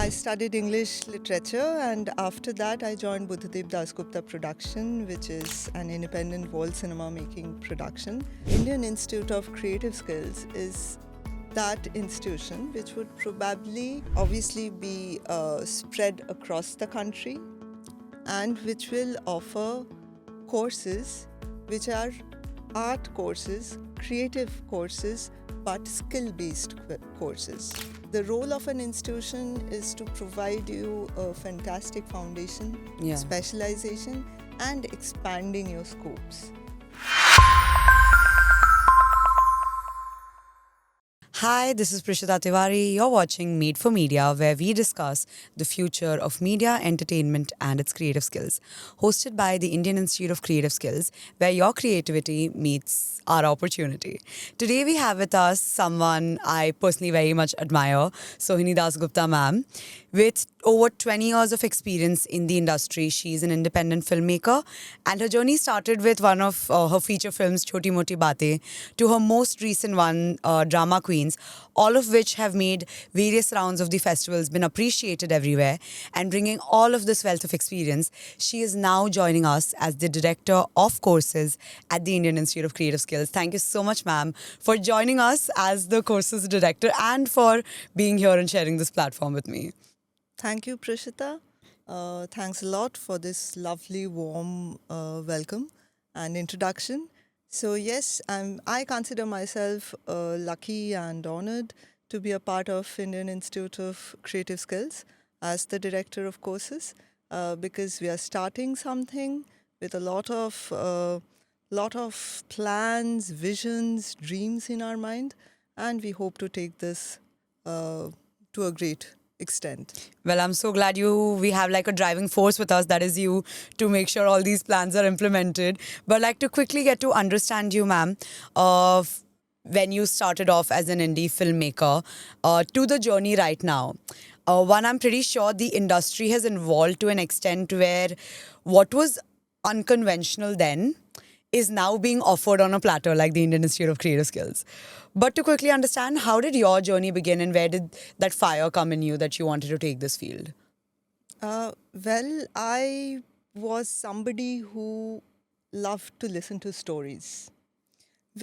I studied English literature, and after that I joined Buddhadev Dasgupta Production, which is an independent world cinema making production. Indian Institute of Creative Skills is that institution which would probably obviously be spread across the country and which will offer courses which are art courses, creative courses, but skill-based courses. The role of an institution is to provide you a fantastic foundation, specialization, and expanding your scopes. Hi, this is Prishita Tiwari. You're watching Made for Media, where we discuss the future of media, entertainment, and its creative skills. Hosted by the Indian Institute of Creative Skills, where your creativity meets our opportunity. Today, we have with us someone I personally very much admire, Sohini Dasgupta ma'am. With over 20 years of experience in the industry, she's an independent filmmaker, and her journey started with one of her feature films, Choti Moti Baatein, to her most recent one, Drama Queens, all of which have made various rounds of the festivals, been appreciated everywhere, and bringing all of this wealth of experience, she is now joining us as the director of courses at the Indian Institute of Creative Skills. Thank you so much, ma'am, for joining us as the courses director and for being here and sharing this platform with me. Thank you, Prishita. Thanks a lot for this lovely, warm welcome and introduction. So yes, I consider myself lucky and honored to be a part of Indian Institute of Creative Skills as the director of courses because we are starting something with a lot of plans, visions, dreams in our mind, and we hope to take this to a great extent. Well, I'm so glad we have like a driving force with us, that is you, to make sure all these plans are implemented. But like to quickly get to understand you, ma'am, when you started off as an indie filmmaker to the journey right now. One, I'm pretty sure the industry has evolved to an extent where what was unconventional then is now being offered on a platter like the Indian Institute of Creative Skills. But to quickly understand, how did your journey begin and where did that fire come in you that you wanted to take this field? Well, I was somebody who loved to listen to stories.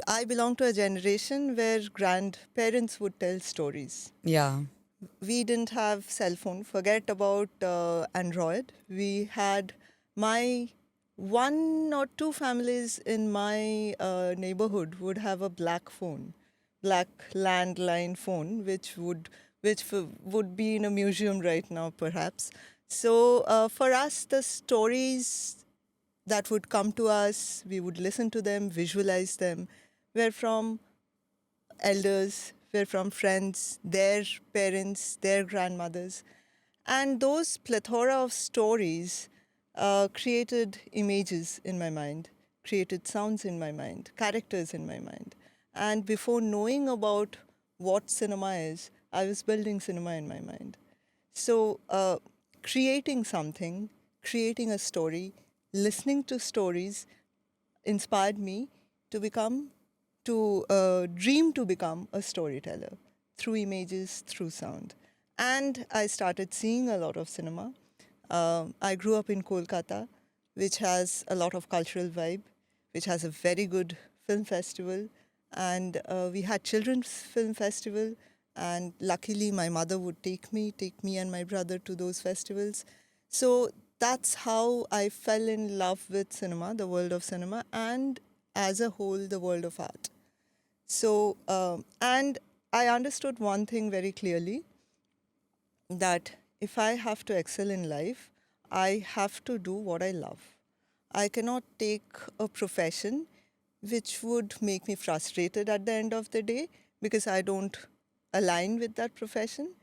I belong to a generation where grandparents would tell stories. Yeah. We didn't have cell phone. Forget about Android. We had my one or two families in my neighborhood would have a black phone, black landline phone, which would be in a museum right now, perhaps. So for us, the stories that would come to us, we would listen to them, visualize them, were from elders, were from friends, their parents, their grandmothers. And those plethora of stories created images in my mind, created sounds in my mind, characters in my mind. And before knowing about what cinema is, I was building cinema in my mind. So, creating something, creating a story, listening to stories inspired me to dream to become a storyteller through images, through sound. And I started seeing a lot of cinema. I grew up in Kolkata, which has a lot of cultural vibe, which has a very good film festival. And we had children's film festival. And luckily, my mother would take me and my brother to those festivals. So that's how I fell in love with cinema, the world of cinema, and as a whole, the world of art. So, and I understood one thing very clearly, that if I have to excel in life, I have to do what I love. I cannot take a profession which would make me frustrated at the end of the day because I don't align with that profession.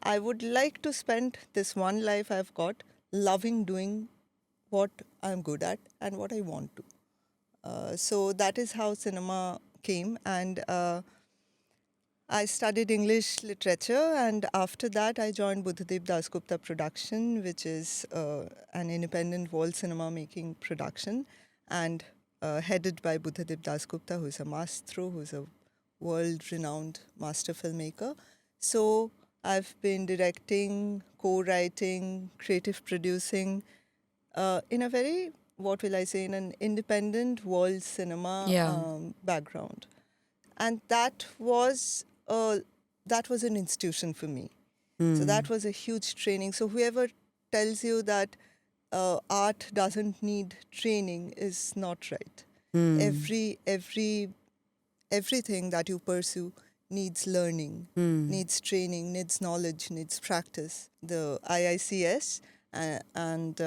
I would like to spend this one life I've got loving doing what I'm good at and what I want to. So that is how cinema came. And I studied English literature, and after that I joined Buddhadev Dasgupta Production, which is an independent world cinema making production, and headed by Buddhadev Dasgupta, who is a maestro, who is a world-renowned master filmmaker. So I've been directing, co-writing, creative producing in a very, what will I say, in an independent world cinema Yeah. background. And that was an institution for me. So that was a huge training. So whoever tells you that art doesn't need training is not right. Everything that you pursue needs learning, needs training, needs knowledge, needs practice. The IICS and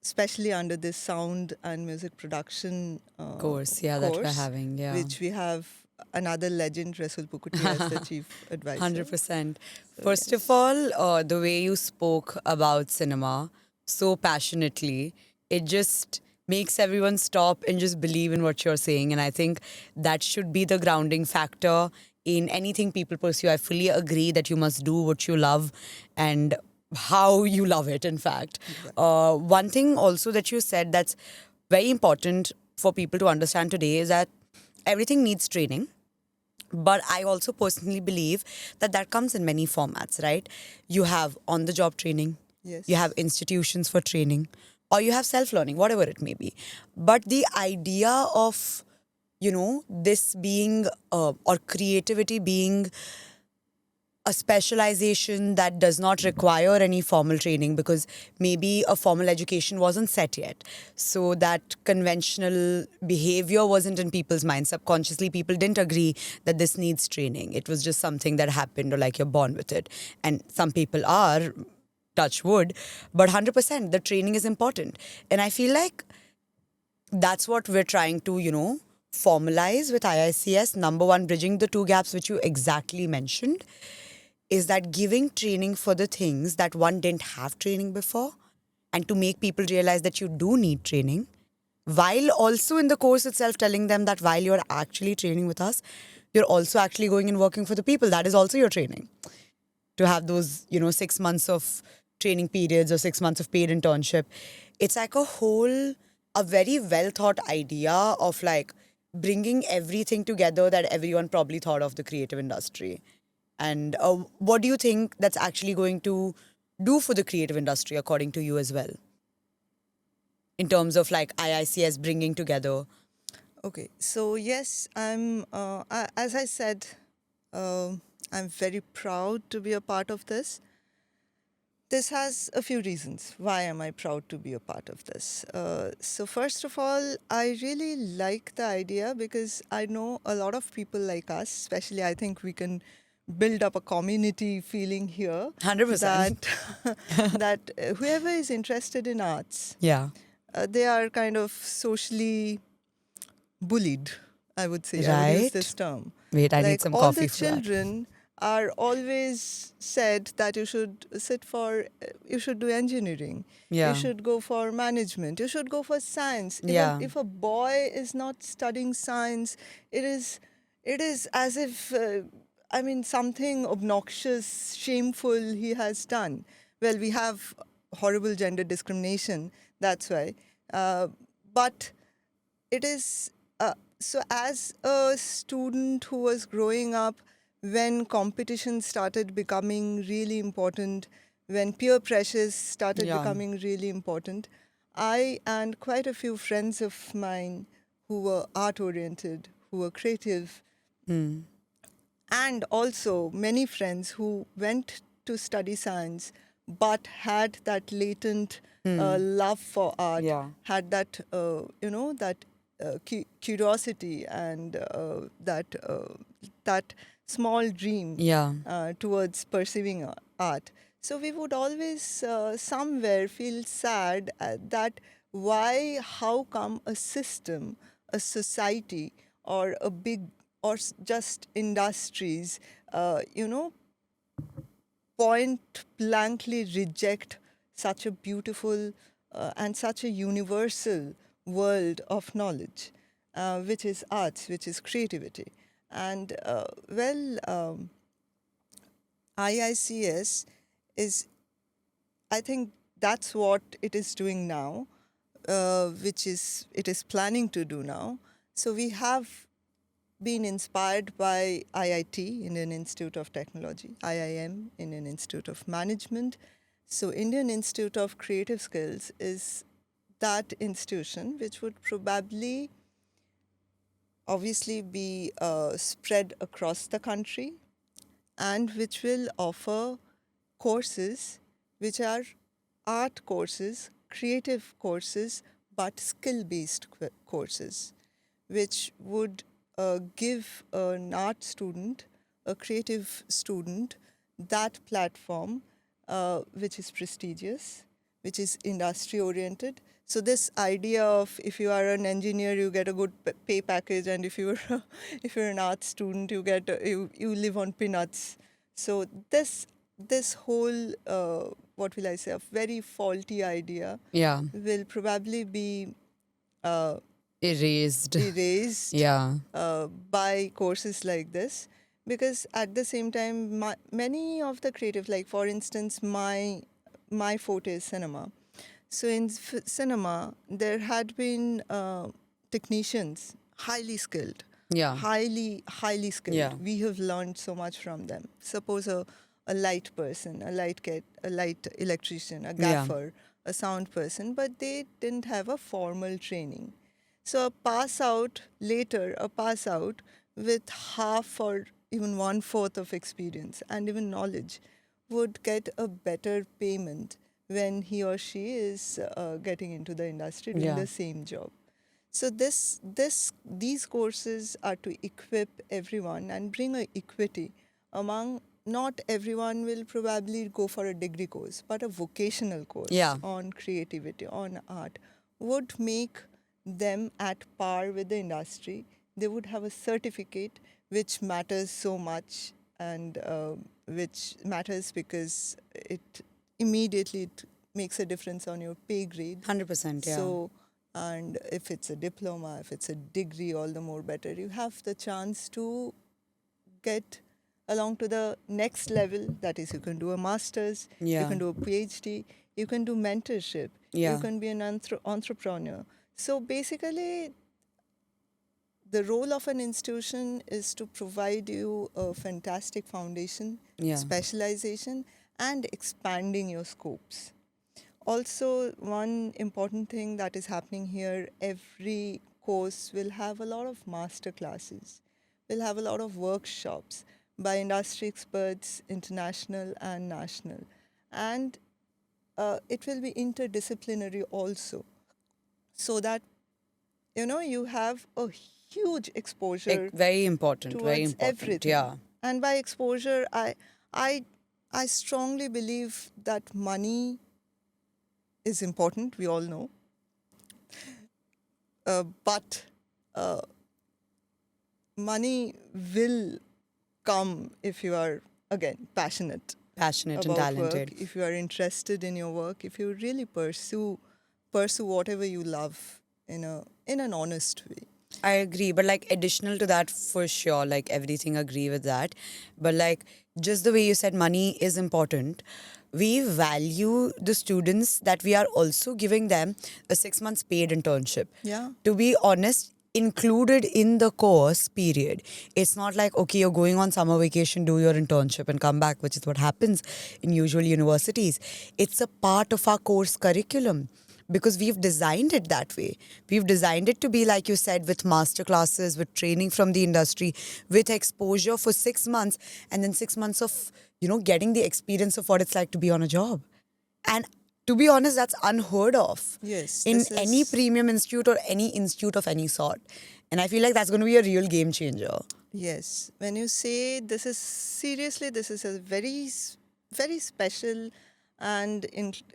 especially under this sound and music production Course, yeah, that we're course, having, yeah. which we have another legend, Rasul Pukuti, as the chief advisor. 100%. So, First of yes. all, the way you spoke about cinema so passionately, it just makes everyone stop and just believe in what you're saying. And I think that should be the grounding factor in anything people pursue. I fully agree that you must do what you love and how you love it, in fact. One thing also that you said that's very important for people to understand today is that everything needs training. But I also personally believe that that comes in many formats, right? You have on the job training, Yes. you have institutions for training, or you have self learning, whatever it may be. But the idea of, this being, or creativity being a specialization that does not require any formal training because maybe a formal education wasn't set yet. So that conventional behavior wasn't in people's minds. Subconsciously, people didn't agree that this needs training. It was just something that happened or like you're born with it. And some people are, touch wood, but 100% the training is important. And I feel like that's what we're trying to, formalize with IICS. Number one, bridging the two gaps which you exactly mentioned is that giving training for the things that one didn't have training before and to make people realize that you do need training, while also in the course itself telling them that while you're actually training with us, you're also actually going and working for the people. That is also your training. To have those, 6 months of training periods or 6 months of paid internship. It's like a very well thought idea of like bringing everything together that everyone probably thought of the creative industry. And what do you think that's actually going to do for the creative industry, according to you as well, in terms of like IICS bringing together? Okay, so yes, as I said, I'm very proud to be a part of this. This has a few reasons. Why am I proud to be a part of this? So, first of all, I really like the idea because I know a lot of people like us, especially I think we can build up a community feeling here 100%. that whoever is interested in arts, Yeah. they are kind of socially bullied, I would say. I would use Right. this term. Wait, I need Like some all coffee the for that. children are always said that you should do engineering, Yeah. you should go for management, you should go for science. Yeah. If a boy is not studying science, it is as if something obnoxious, shameful he has done. Well, we have horrible gender discrimination. That's why, but it is so as a student who was growing up when competition started becoming really important, when peer pressures started Yeah. becoming really important, I and quite a few friends of mine who were art oriented, who were creative, and also many friends who went to study science but had that latent love for art, Yeah. had that curiosity and that small dream Yeah. towards perceiving art. So we would always somewhere feel sad that how come a system, a society, or a big or just industries, point blankly reject such a beautiful and such a universal world of knowledge, which is arts, which is creativity. And IICS is, I think that's what it is doing now, which is it is planning to do now. So we have been inspired by IIT, Indian Institute of Technology, IIM, Indian Institute of Management. So Indian Institute of Creative Skills is that institution which would probably obviously be spread across the country and which will offer courses which are art courses, creative courses, but skill-based courses, which would give an art student, a creative student, that platform which is prestigious, which is industry oriented. So this idea of if you are an engineer, you get a good pay package, and if you're if you're an art student, you get you live on peanuts. So this whole what will I say, a very faulty idea Yeah. will probably be uh, Erased. erased Yeah. by courses like this, because at the same time many of the creative, like for instance my forte is cinema. So in cinema there had been technicians highly skilled, Yeah. highly skilled. Yeah. We have learned so much from them. Suppose a light person, a light electrician, a Yeah. gaffer, a sound person, but they didn't have a formal training. So a pass out with half or even 1/4 of experience and even knowledge would get a better payment when he or she is getting into the industry doing Yeah. the same job. So these courses are to equip everyone and bring a equity among. Not everyone will probably go for a degree course, but a vocational course Yeah. on creativity, on art, would make them at par with the industry. They would have a certificate which matters so much, and which matters because it immediately it makes a difference on your pay grade. 100%. Yeah. So, and if it's a diploma, if it's a degree, all the more better. You have the chance to get along to the next level. That is, you can do a master's, Yeah. you can do a PhD, you can do mentorship, Yeah. you can be an entrepreneur. So basically, the role of an institution is to provide you a fantastic foundation, Yeah. specialization, and expanding your scopes. Also, one important thing that is happening here, every course will have a lot of master classes, will have a lot of workshops by industry experts, international and national. And it will be interdisciplinary also, so that you have a huge exposure Very important. Very towards important. everything. Yeah. And by exposure, I strongly believe that money is important. We all know, but money will come if you are, again, passionate Passionate and about talented. work, if you are interested in your work, if you really pursue whatever you love in an honest way. I agree, but like additional to that, for sure, like everything agree with that. But like just the way you said, money is important. We value the students that we are also giving them a 6 months paid internship. Yeah. To be honest, included in the course period. It's not like, okay, you're going on summer vacation, do your internship and come back, which is what happens in usual universities. It's a part of our course curriculum, because we've designed it that way. We've designed it to be, like you said, with master classes, with training from the industry, with exposure for 6 months, and then 6 months of, getting the experience of what it's like to be on a job. And to be honest, that's unheard of Yes, in this any is premium institute or any institute of any sort. And I feel like that's going to be a real game changer. yes. When you say this is seriously, this is a very special and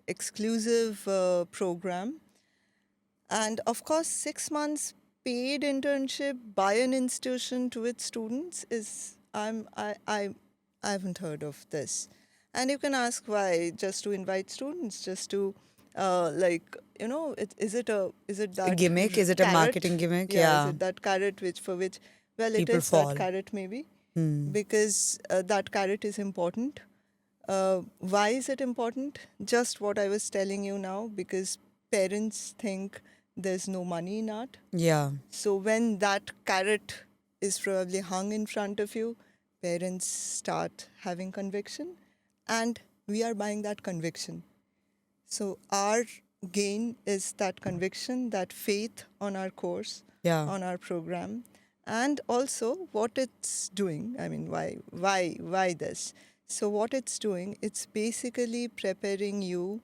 exclusive program. And of course, 6 months paid internship by an institution to its students is I haven't heard of this. And you can ask why, just to invite students, just to is it A that gimmick? Is it a carrot? marketing gimmick? Yeah, is Yeah. it that carrot which well, it People is fall. that carrot maybe, Hmm. because that carrot is important. Why is it important? Just what I was telling you now, because parents think there's no money in art. Yeah. So when that carrot is probably hung in front of you, parents start having conviction, and we are buying that conviction. So our gain is that conviction, that faith on our course, Yeah. on our program, and also what it's doing. I mean, why this? So what it's doing, it's basically preparing you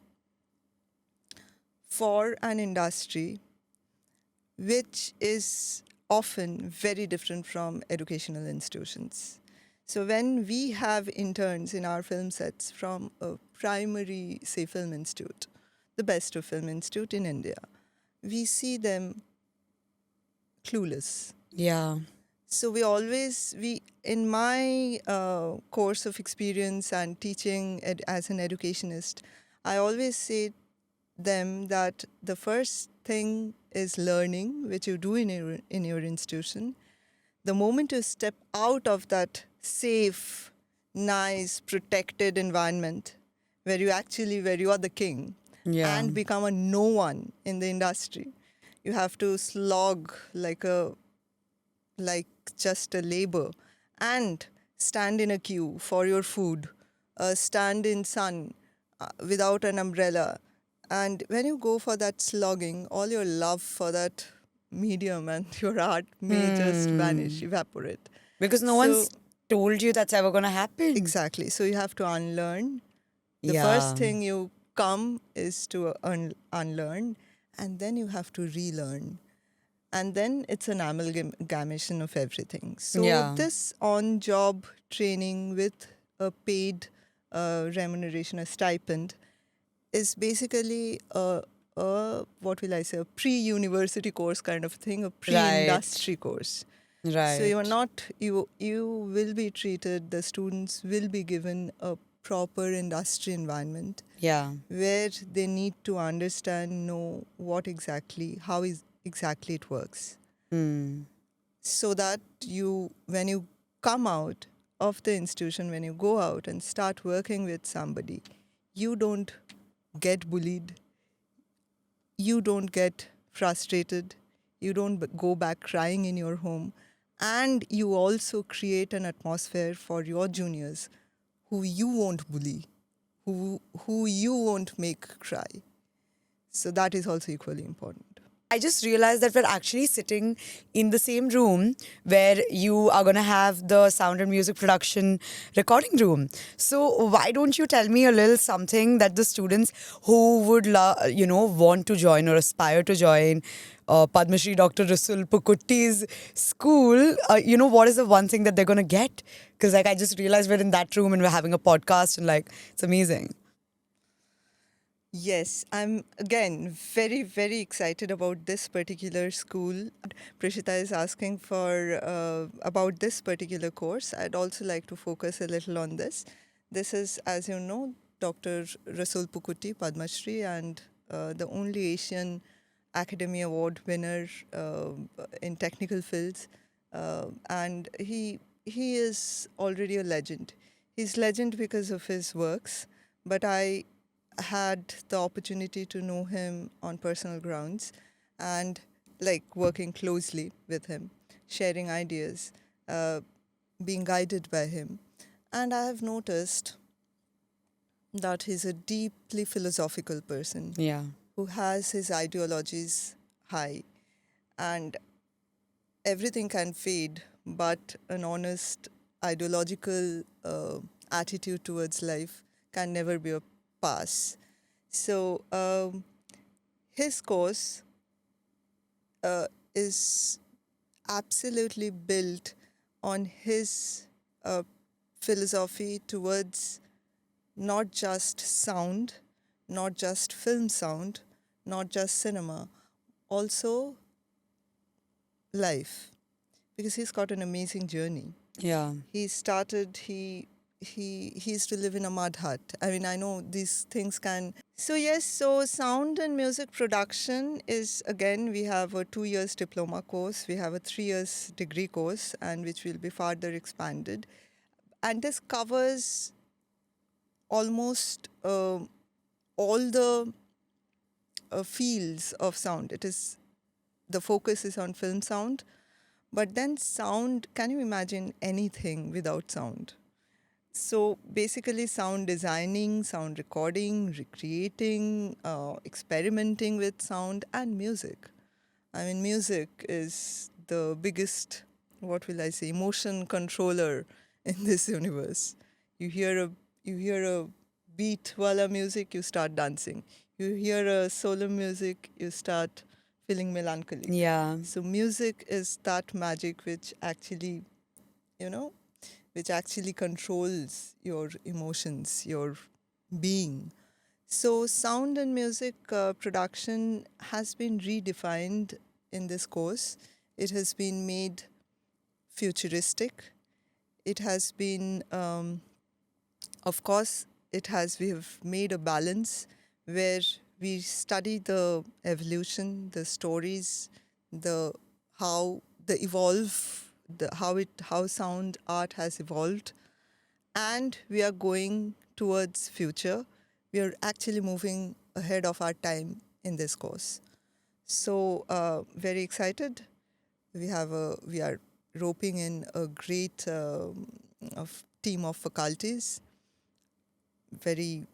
for an industry which is often very different from educational institutions. So when we have interns in our film sets from a primary, say, film institute, the best of film institute in India, we see them clueless. Yeah. So we in my course of experience and teaching as an educationist, I always say them that the first thing is learning, which you do in your institution. The moment you step out of that safe, nice, protected environment where you are the king Yeah. and become a no one in the industry, you have to slog like just a labor and stand in a queue for your food, stand in sun without an umbrella. And when you go for that slogging, all your love for that medium and your art may just vanish, evaporate. Because no So one's told you that's ever going to happen. exactly. So you have to unlearn. The first Yeah. thing you come is to unlearn, and then you have to relearn. And then it's an amalgamation of everything. So Yeah. this on-job training with a paid remuneration, a stipend, is basically what will I say, a pre-university course kind of thing, a Right. pre-industry course. So you are Right. not you will be treated. The students will be given a proper industry environment Yeah. where they need to understand, know what exactly, how is exactly it works, so that when you come out of the institution, when you go out and start working with somebody, you don't get bullied, you don't get frustrated, you don't go back crying in your home, and you also create an atmosphere for your juniors who you won't bully, who you won't make cry. So that is also equally important. I just realized that we're actually sitting in the same room where you are going to have the sound and music production recording room. So why don't you tell me a little something that the students who would want to join or aspire to join Padma Shri Dr. Rasul Pukutti's school, what is the one thing that they're going to get? Because like I just realized we're in that room and we're having a podcast and like it's amazing. Yes, I'm again very, very excited about this particular school. Prishita is asking for about this particular course. I'd also like to focus a little on this. This is, as you know, Dr. Rasul Pukutti, Padma Shri, and the only Asian Academy Award winner in technical fields, and he is already a legend. He's legend because of his works, but I had the opportunity to know him on personal grounds and like working closely with him, sharing ideas, uh, being guided by him. And I have noticed that he's a deeply philosophical person Yeah. who has his ideologies high, and everything can fade, but an honest ideological attitude towards life can never be a pass. So his course is absolutely built on his philosophy towards not just sound, not just film sound, not just cinema, also life, because he's got an amazing journey. Yeah. He used to live in a mud hut. I mean, I know these things can. So yes, so sound and music production is, again, we have a 2 years diploma course, we have a 3 years degree course, and which will be further expanded. And this covers almost all the fields of sound. The focus is on film sound, But then sound, can you imagine anything without sound? So basically, sound designing, sound recording, recreating, experimenting with sound, and music. I mean, music is the biggest, what will I say, emotion controller in this universe. You hear a beat wala music, you start dancing. You hear a solo music, you start feeling melancholic. Yeah. So music is that magic which actually, you know, which actually controls your emotions, your being. So, sound and music production has been redefined in this course. It has been made futuristic. It has been, of course, we have made a balance where we study the evolution, the stories, the how the evolve, how sound art has evolved, and we are going towards future. We are actually moving ahead of our time in this course. So very excited. We are roping in a great team of faculties, very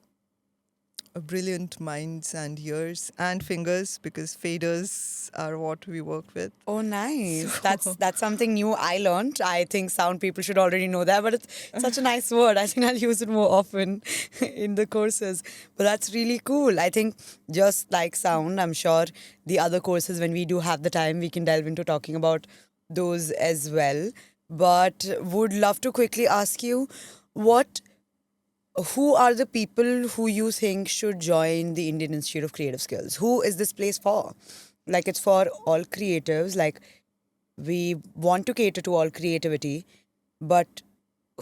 brilliant minds and ears and fingers, because faders are what we work with. Oh, nice. So- That's something new I learned. I think sound people should already know that, but it's such a nice word. I think I'll use it more often in the courses. But that's really cool. I think just like sound, I'm sure the other courses, when we do have the time, we can delve into talking about those as well. But would love to quickly ask you, what who are the people who you think should join the Indian Institute of Creative Skills? Who is this place for? Like, it's for all creatives. Like, we want to cater to all creativity, but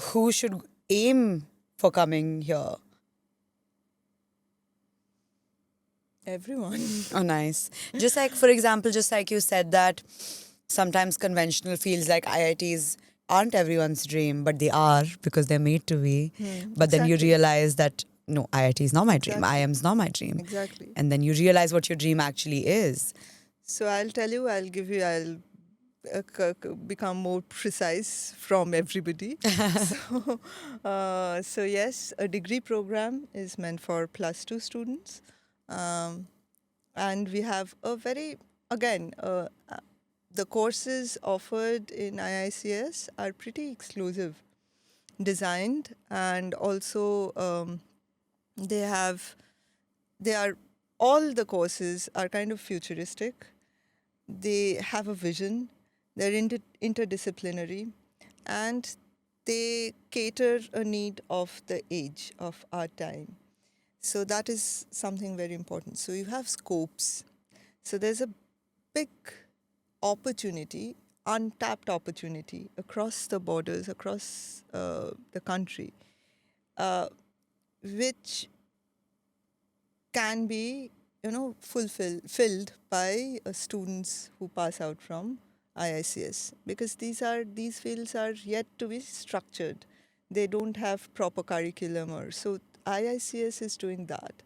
who should aim for coming here? Everyone. Oh, nice. Just like, for example, just like you said that sometimes conventional feels like IITs aren't everyone's dream, but they are because they're made to be. But then you Exactly. realize that no, IIT is not my dream. Exactly. IIM's not my dream. Exactly. And then you realize what your dream actually is. So I'll tell you, I'll become more precise from everybody. So yes, a degree program is meant for +2 students. And we have a very, again, the courses offered in IICS are pretty exclusive, designed, and also they are, all the courses are kind of futuristic. They have a vision, they're interdisciplinary, and they cater a need of the age of our time. So that is something very important. So you have scopes. So there's a big opportunity, untapped opportunity across the borders, across the country, which can be, filled by students who pass out from IICS, because these fields are yet to be structured. They don't have proper curriculum, or so IICS is doing that.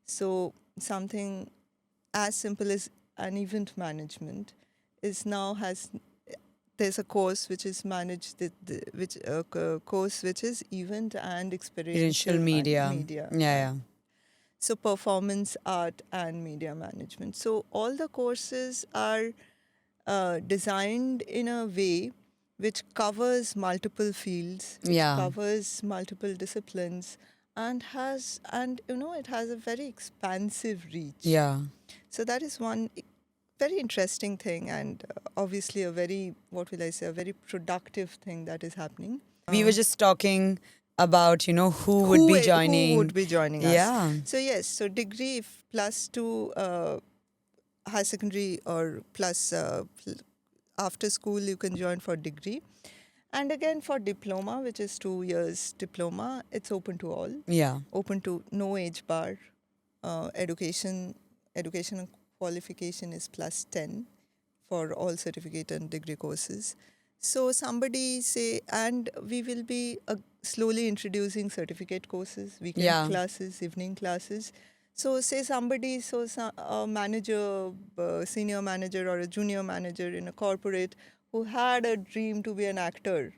So something as simple as an event management is now has there's a course which is managed which course which is event and experiential Media. media. Yeah. So performance art and media management. So all the courses are designed in a way which covers multiple fields, which Yeah. covers multiple disciplines, and it has a very expansive reach. Yeah. So that is one very interesting thing, and obviously a very, what will I say, a very productive thing that is happening. We were just talking about, who would be joining. Who would be joining us? Yeah. So yes, so degree, if +2 high secondary or plus after school, you can join for degree. And again, for diploma, which is 2 years diploma, it's open to all. Yeah. Open to no age bar. Education and qualification is +10 for all certificate and degree courses. So somebody say, and we will be slowly introducing certificate courses, weekend classes, evening classes. So say somebody, a manager, senior manager or a junior manager in a corporate who had a dream to be an actor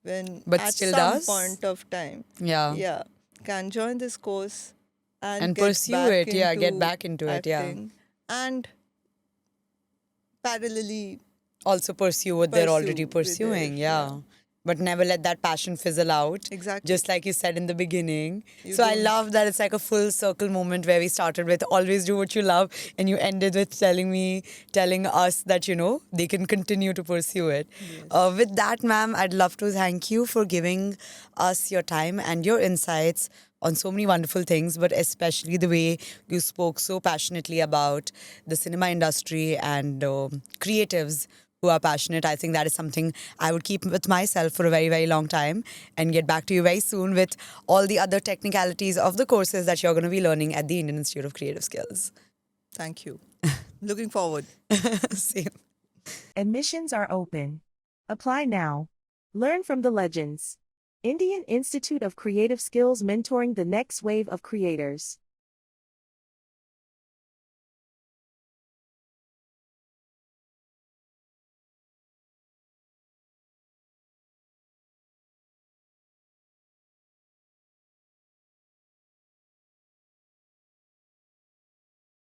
when But at still some does. point of time, Yeah. yeah, can join this course and And get pursue back it. Yeah, into get back into it. Yeah. acting and parallelly Also pursue what they're already pursue with their, pursuing. Yeah. But never let that passion fizzle out. Exactly. Just like you said in the beginning. You So I don't- love that it's like a full circle moment where we started with always do what you love, and you ended with telling us that, they can continue to pursue it. With that, ma'am, I'd love to thank you for giving us your time and your insights on so many wonderful things, but especially the way you spoke so passionately about the cinema industry and creatives who are passionate. I think that is something I would keep with myself for a very, very long time and get back to you very soon with all the other technicalities of the courses that you're going to be learning at the Indian Institute of Creative Skills. Thank you. Looking forward. Same. Admissions are open. Apply now. Learn from the legends. Indian Institute of Creative Skills mentoring the next wave of creators.